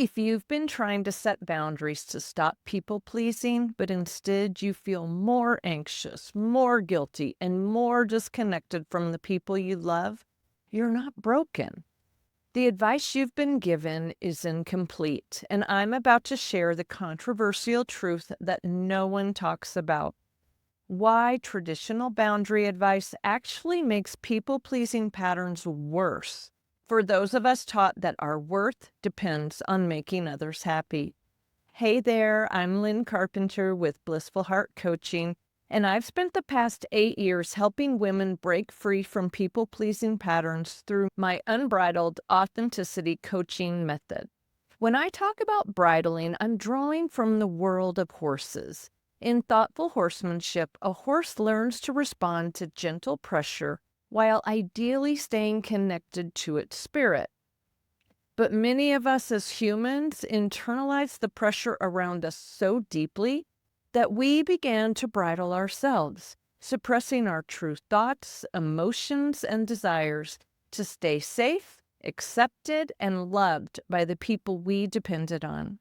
If you've been trying to set boundaries to stop people pleasing, but instead you feel more anxious, more guilty, and more disconnected from the people you love, you're not broken. The advice you've been given is incomplete, and I'm about to share the controversial truth that no one talks about. Why traditional boundary advice actually makes people-pleasing patterns worse for those of us taught that our worth depends on making others happy. Hey there, I'm Lynn Carpenter with Blissful Heart Coaching, and I've spent the past 8 years helping women break free from people-pleasing patterns through my Unbridled Authenticity coaching method. When I talk about bridling, I'm drawing from the world of horses. In thoughtful horsemanship, a horse learns to respond to gentle pressure while ideally staying connected to its spirit. But many of us as humans internalize the pressure around us so deeply that we began to bridle ourselves, suppressing our true thoughts, emotions, and desires to stay safe, accepted, and loved by the people we depended on.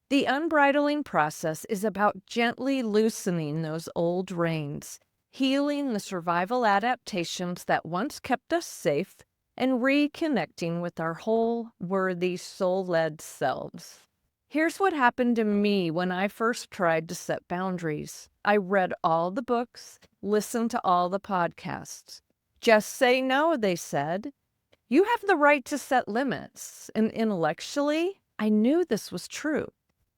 The unbridling process is about gently loosening those old reins, healing the survival adaptations that once kept us safe, and reconnecting with our whole, worthy, soul-led selves. Here's what happened to me when I first tried to set boundaries. I read all the books, listened to all the podcasts. Just say no, they said. You have the right to set limits. And intellectually, I knew this was true.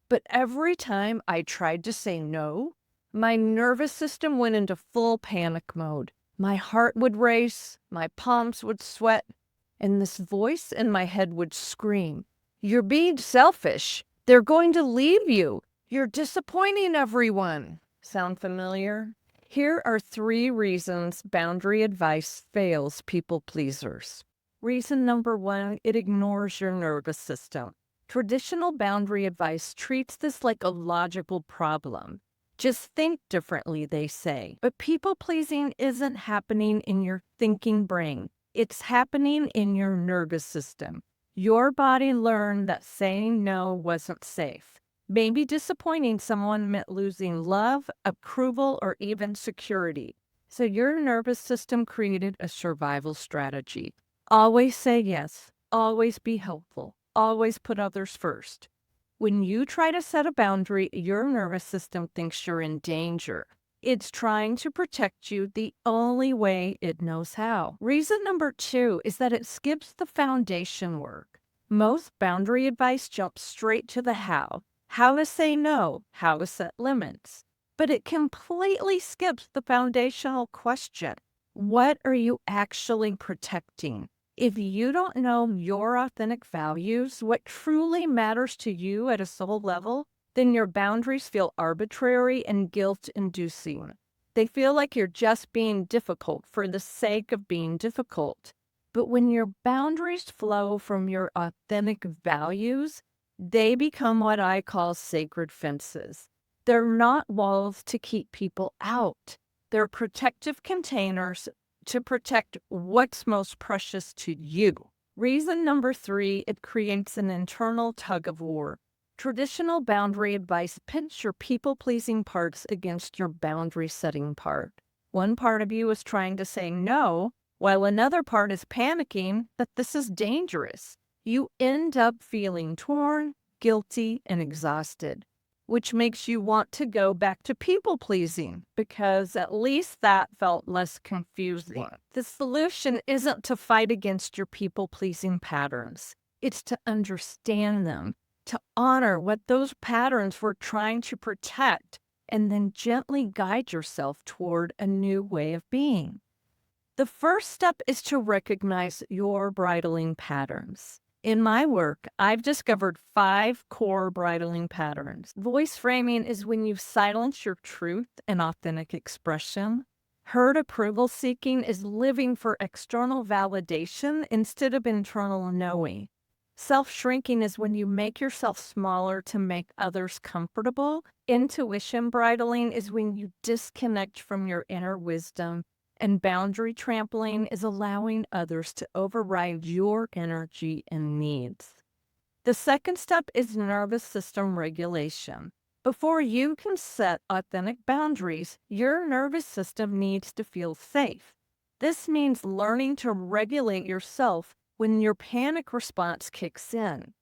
But every time I tried to say no, my nervous system went into full panic mode. My heart would race, my palms would sweat, and this voice in my head would scream, "You're being selfish. They're going to leave you. You're disappointing everyone." Sound familiar? Here are 3 reasons boundary advice fails people pleasers. Reason number 1, it ignores your nervous system. Traditional boundary advice treats this like a logical problem. Just think differently, they say. But people-pleasing isn't happening in your thinking brain. It's happening in your nervous system. Your body learned that saying no wasn't safe. Maybe disappointing someone meant losing love, approval, or even security. So your nervous system created a survival strategy. Always say yes. Always be helpful. Always put others first. When you try to set a boundary, your nervous system thinks you're in danger. It's trying to protect you the only way it knows how. Reason number 2 is that it skips the foundation work. Most boundary advice jumps straight to the how to say no, how to set limits. But it completely skips the foundational question. What are you actually protecting? If you don't know your authentic values, what truly matters to you at a soul level, then your boundaries feel arbitrary and guilt-inducing. They feel like you're just being difficult for the sake of being difficult. But when your boundaries flow from your authentic values, they become what I call sacred fences. They're not walls to keep people out. They're protective containers to protect what's most precious to you. Reason number 3, it creates an internal tug of war. Traditional boundary advice pits your people-pleasing parts against your boundary-setting part. One part of you is trying to say no, while another part is panicking that this is dangerous. You end up feeling torn, guilty, and exhausted, which makes you want to go back to people-pleasing because at least that felt less confusing. The solution isn't to fight against your people-pleasing patterns. It's to understand them, to honor what those patterns were trying to protect, and then gently guide yourself toward a new way of being. The first step is to recognize your bridling patterns. In my work, I've discovered 5 core bridling patterns. Voice framing is when you silence your truth and authentic expression. Herd approval seeking is living for external validation instead of internal knowing. Self-shrinking is when you make yourself smaller to make others comfortable. Intuition bridling is when you disconnect from your inner wisdom. And boundary trampling is allowing others to override your energy and needs. The second step is nervous system regulation. Before you can set authentic boundaries, your nervous system needs to feel safe. This means learning to regulate yourself when your panic response kicks in.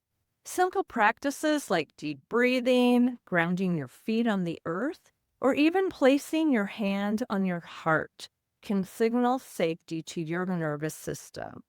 Simple practices like deep breathing, grounding your feet on the earth, or even placing your hand on your heart can signal safety to your nervous system.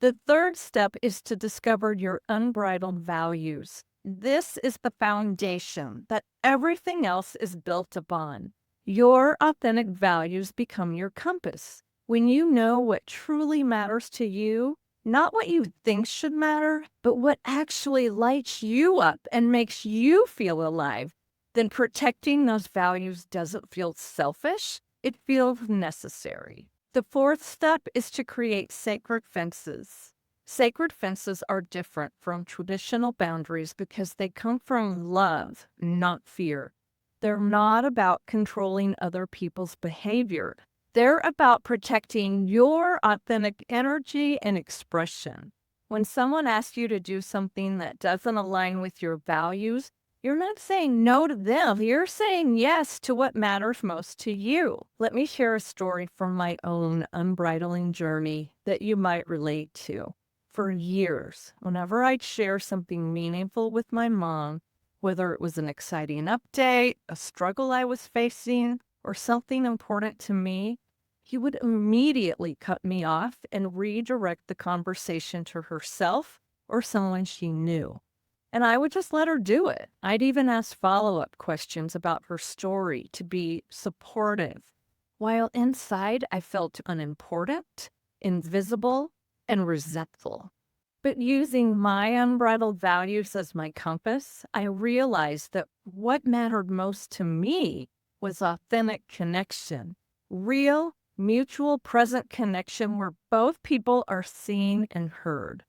The third step is to discover your unbridled values. This is the foundation that everything else is built upon. Your authentic values become your compass. When you know what truly matters to you, not what you think should matter, but what actually lights you up and makes you feel alive, then protecting those values doesn't feel selfish, it feels necessary. The fourth step is to create sacred fences. Sacred fences are different from traditional boundaries because they come from love, not fear. They're not about controlling other people's behavior. They're about protecting your authentic energy and expression. When someone asks you to do something that doesn't align with your values, you're not saying no to them. You're saying yes to what matters most to you. Let me share a story from my own unbridling journey that you might relate to. For years, whenever I'd share something meaningful with my mom, whether it was an exciting update, a struggle I was facing, or something important to me, he would immediately cut me off and redirect the conversation to herself or someone she knew. And I would just let her do it. I'd even ask follow-up questions about her story to be supportive. While inside, I felt unimportant, invisible, and resentful. But using my unbridled values as my compass, I realized that what mattered most to me was authentic connection, real, mutual, present connection where both people are seen and heard.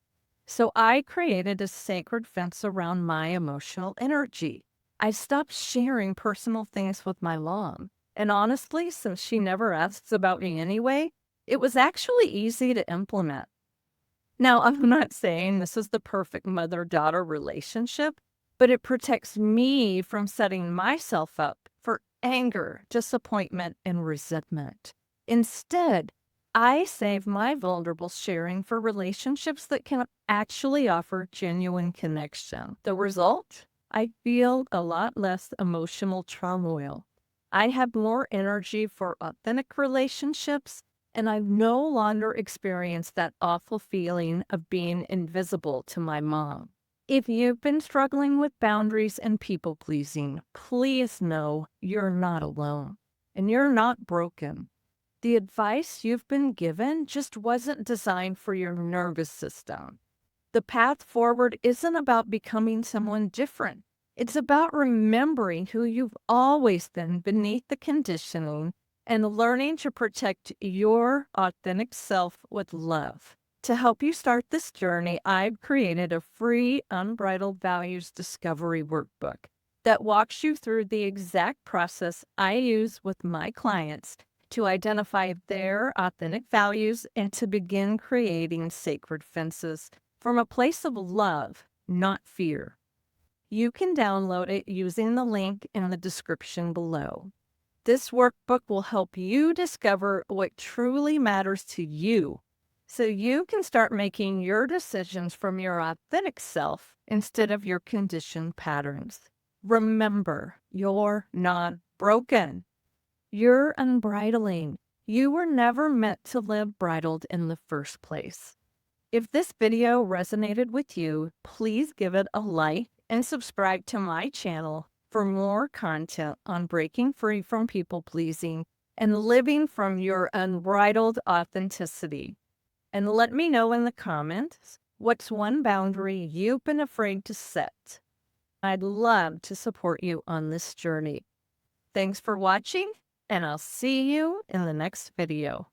So I created a sacred fence around my emotional energy. I stopped sharing personal things with my mom. And honestly, since she never asks about me anyway, it was actually easy to implement. Now, I'm not saying this is the perfect mother-daughter relationship, but it protects me from setting myself up for anger, disappointment, and resentment. Instead, I save my vulnerable sharing for relationships that can actually offer genuine connection. The result? I feel a lot less emotional turmoil. I have more energy for authentic relationships, and I've no longer experienced that awful feeling of being invisible to my mom. If you've been struggling with boundaries and people-pleasing, please know you're not alone, and you're not broken. The advice you've been given just wasn't designed for your nervous system. The path forward isn't about becoming someone different. It's about remembering who you've always been beneath the conditioning and learning to protect your authentic self with love. To help you start this journey, I've created a free Unbridled Values Discovery Workbook that walks you through the exact process I use with my clients to identify their authentic values and to begin creating sacred fences from a place of love, not fear. You can download it using the link in the description below. This workbook will help you discover what truly matters to you so you can start making your decisions from your authentic self instead of your conditioned patterns. Remember, you're not broken. You're unbridling. You were never meant to live bridled in the first place. If this video resonated with you, please give it a like and subscribe to my channel for more content on breaking free from people-pleasing and living from your unbridled authenticity. And let me know in the comments, what's one boundary you've been afraid to set? I'd love to support you on this journey. Thanks for watching, and I'll see you in the next video.